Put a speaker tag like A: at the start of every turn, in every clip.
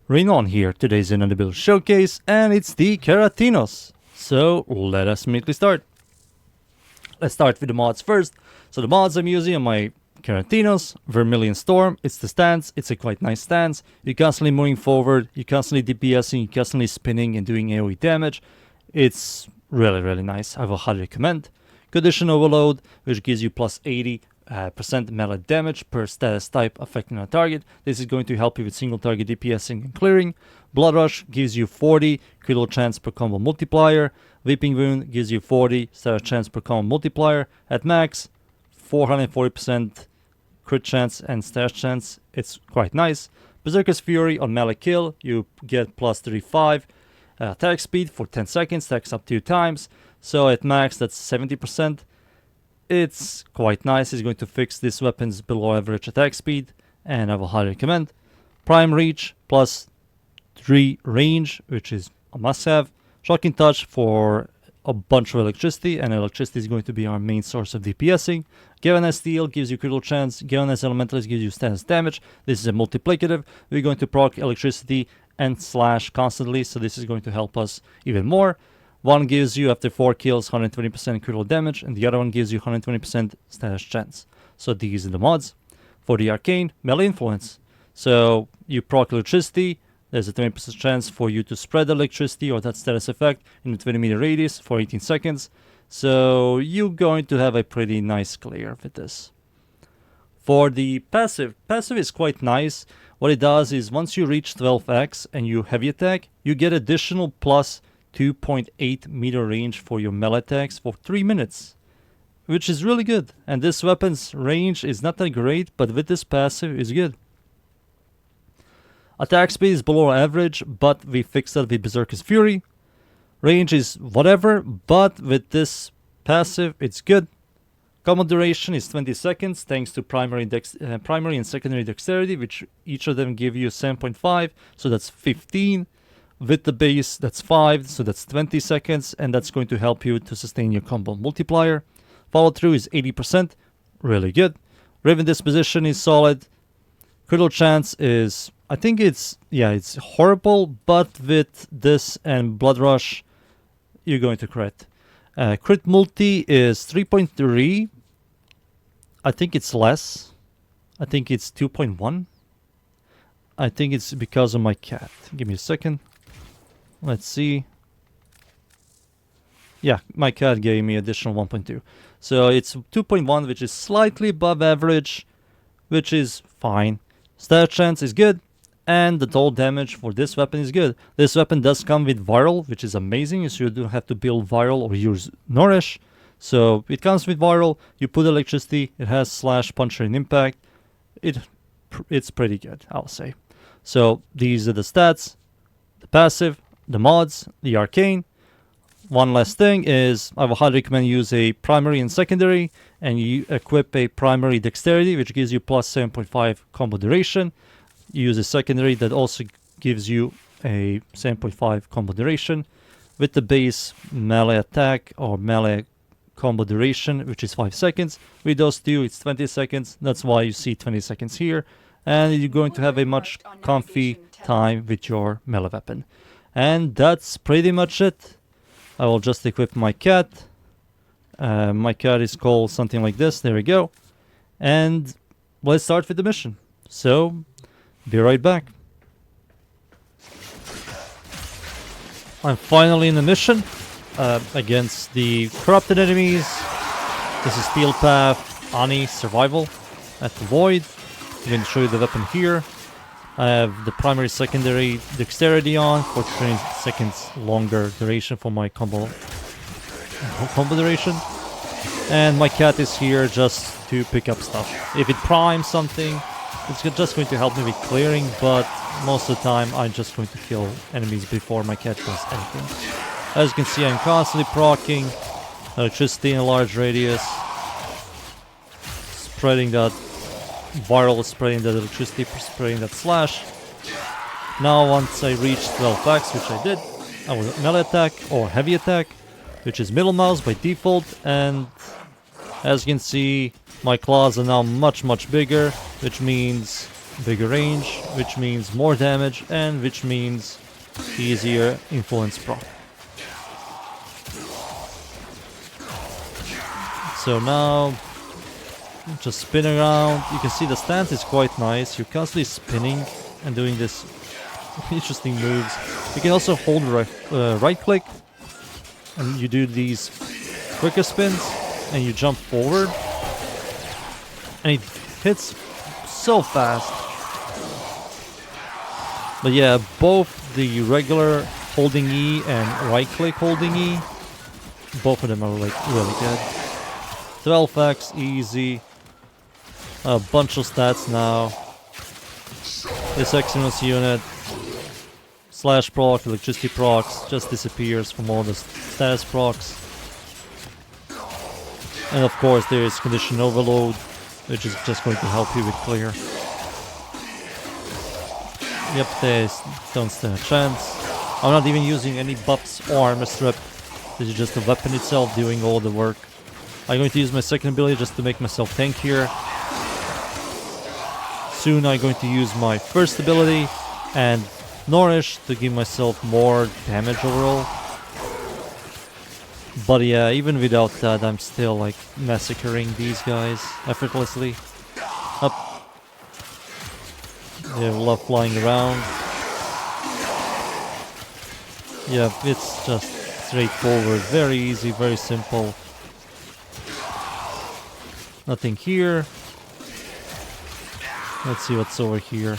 A: Rainollon here. Today's another build showcase, and it's the Keratinos. So let us immediately start. Let's start with the mods first. So the mods I'm using are my Keratinos, Vermilion Storm. It's the stance. It's a quite nice stance. You're constantly moving forward. You're constantly DPSing. You're constantly spinning and doing AoE damage. It's really nice. I will highly recommend. Condition Overload, which gives you plus 80% melee damage per status type affecting a target. This is going to help you with single target DPSing and clearing. Blood Rush gives you 40 critical chance per combo multiplier. Weeping Wound gives you 40 status chance per combo multiplier. At max, 440% crit chance and status chance. It's quite nice. Berserker's Fury on melee kill, you get plus 35 attack speed for 10 seconds, attacks up 2 times. So at max, that's 70%. It's quite nice. It's going to fix this weapon's below average attack speed, and I will highly recommend. Prime Reach plus 3 range, which is a must-have. Shocking Touch for a bunch of electricity, and electricity is going to be our main source of DPSing. Galvanized Steel gives you critical chance. Galvanized Elementalist gives you status damage. This is a multiplicative. We're going to proc electricity and slash constantly, so this is going to help us even more. One gives you, after 4 kills, 120% critical damage, and the other one gives you 120% status chance. So these are the mods. For the Arcane, Melee Influence. So you proc electricity, there's a 20% chance for you to spread electricity or that status effect in a 20 meter radius for 18 seconds. So you're going to have a pretty nice clear with this. For the passive is quite nice. What it does is once you reach 12x and you heavy attack, you get additional plus 2.8 meter range for your melee attacks for 3 minutes, which is really good. And this weapon's range is not that great, but with this passive is good. Attack speed is below average, but we fixed that with Berserker's Fury. Range is whatever, but with this passive it's good. Combo duration is 20 seconds thanks to primary and secondary dexterity, which each of them give you 7.5, so that's 15. With the base, that's 5, so that's 20 seconds, and that's going to help you to sustain your combo multiplier. Follow through is 80%, really good. Raven Disposition is solid. Critical chance is, I think it's horrible, but with this and Blood Rush, you're going to crit. Crit multi is 3.3. I think it's less. I think it's 2.1. I think it's because of my cat. Give me a second. Let's see. Yeah, my cat gave me additional 1.2. So it's 2.1, which is slightly above average, which is fine. Status chance is good, and the total damage for this weapon is good. This weapon does come with viral, which is amazing, so you don't have to build viral or use nourish. So it comes with viral, you put electricity, it has slash, puncture, and impact. It's pretty good, I'll say. So these are the stats, the passive, the mods, the Arcane. One last thing is I will highly recommend you use a primary and secondary, and you equip a primary Dexterity, which gives you plus 7.5 combo duration. You use a secondary that also gives you a 7.5 combo duration. With the base melee attack or melee combo duration, which is 5 seconds. With those two, it's 20 seconds. That's why you see 20 seconds here. And you're going to have a much comfy time with your melee weapon. And that's pretty much it. I will just equip my cat. My cat is called something like this. There we go. And let's start with the mission. So, be right back. I'm finally in the mission against the corrupted enemies. This is Steel Path, Ani, Survival at the Void. I'm going to show you the weapon here. I have the primary secondary dexterity on for 20 seconds longer duration for my combo duration. And my cat is here just to pick up stuff. If it primes something, it's just going to help me with clearing, but most of the time I'm just going to kill enemies before my cat does anything. As you can see, I'm constantly proccing electricity in a large radius, spreading that viral, spreading that electricity, spreading that slash. Now once I reach 12x, which I did, I will melee attack or heavy attack, which is middle mouse by default, and as you can see, my claws are now much bigger, which means bigger range, which means more damage, and which means easier influence proc. So now, just spin around. You can see the stance is quite nice. You're constantly spinning and doing this interesting moves. You can also hold right click, and you do these quicker spins, and you jump forward, and it hits so fast. But yeah, both the regular holding E and right click holding E, both of them are like really good. 12x, easy. A bunch of stats now. This Keratinos unit, slash proc, electricity procs, just disappears from all the status procs. And of course there is condition overload, which is just going to help you with clear. Yep, they don't stand a chance. I'm not even using any buffs or armor strip. This is just the weapon itself doing all the work. I'm going to use my second ability just to make myself tankier. Soon I'm going to use my first ability and Nourish to give myself more damage overall. But yeah, even without that, I'm still like massacring these guys effortlessly. Up. They love flying around. Yeah, it's just straightforward, very easy, very simple. Nothing here. Let's see what's over here.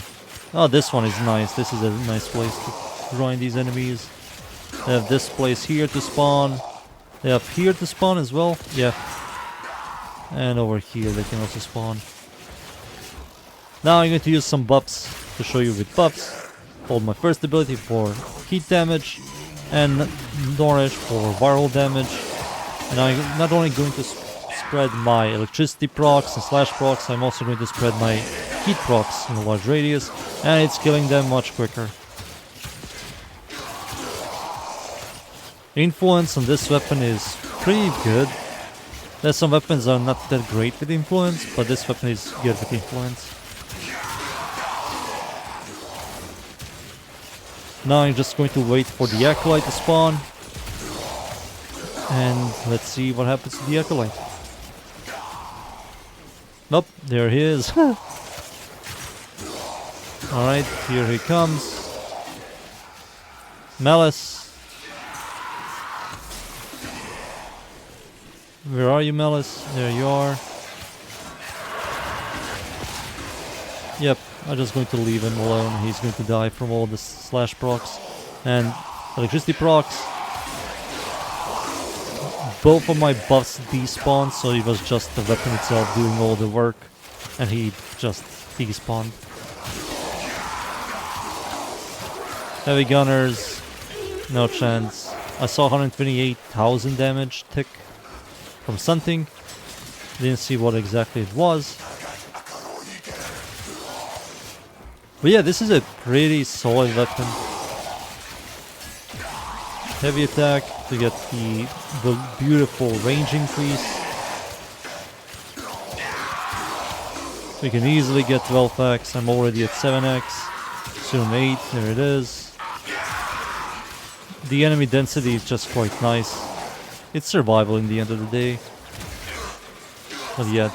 A: Oh, this one is nice. This is a nice place to grind these enemies. They have this place here to spawn. They have here to spawn as well. Yeah. And over here they can also spawn. Now I'm going to use some buffs to show you with buffs. Hold my first ability for heat damage and Nourish for viral damage. And I'm not only going to spread my electricity procs and slash procs, I'm also going to spread my heat procs in a large radius, and it's killing them much quicker. Influence on this weapon is pretty good. There's some weapons that are not that great with influence, but this weapon is good with influence. Now I'm just going to wait for the Acolyte to spawn. And let's see what happens to the Acolyte. Nope, there he is. Alright, here he comes. Malice. Where are you, Malice? There you are. Yep, I'm just going to leave him alone. He's going to die from all the slash procs and electricity procs. Both of my buffs despawned, so it was just the weapon itself doing all the work, and he just despawned. Heavy gunners, no chance. I saw 128,000 damage tick from something. Didn't see what exactly it was. But yeah, this is a pretty solid weapon. Heavy attack to get the beautiful range increase. We can easily get 12x. I'm already at 7x. Soon 8. There it is. The enemy density is just quite nice. It's survival in the end of the day. But yeah,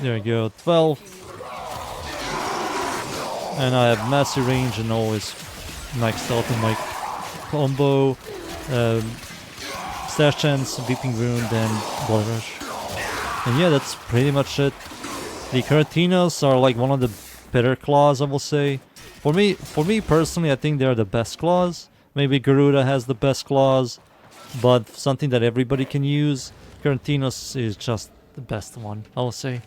A: there we go. 12. And I have massive range and always maxed out in my combo. Stash chance, Weeping Wound, and Blood Rush. And yeah, that's pretty much it. The Keratinos are like one of the better claws, I will say. For me personally, I think they're the best claws. Maybe Garuda has the best claws, but something that everybody can use. Keratinos is just the best one, I will say.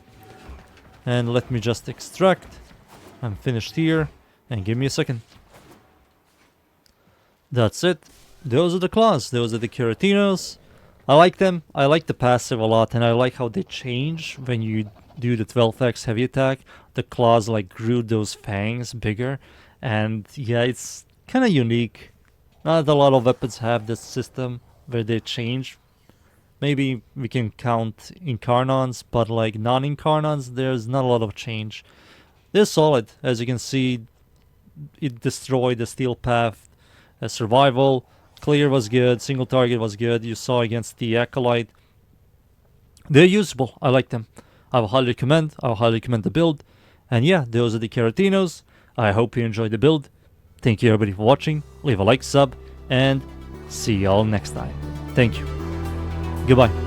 A: And let me just extract. I'm finished here, and give me a second. That's it. Those are the claws. Those are the Keratinos. I like them. I like the passive a lot, and I like how they change when you do the 12x heavy attack. The claws like grew those fangs bigger, and yeah, it's kind of unique. Not a lot of weapons have this system where they change. Maybe we can count Incarnons, but like non-Incarnons, there's not a lot of change. They're solid. As you can see, it destroyed the steel path. Survival, clear was good, single target was good. You saw against the Acolyte. They're usable. I like them. I will highly recommend. The build. And yeah, those are the Keratinos. I hope you enjoyed the build. Thank you everybody for watching. Leave a like, sub, and see y'all next time. Thank you. Goodbye.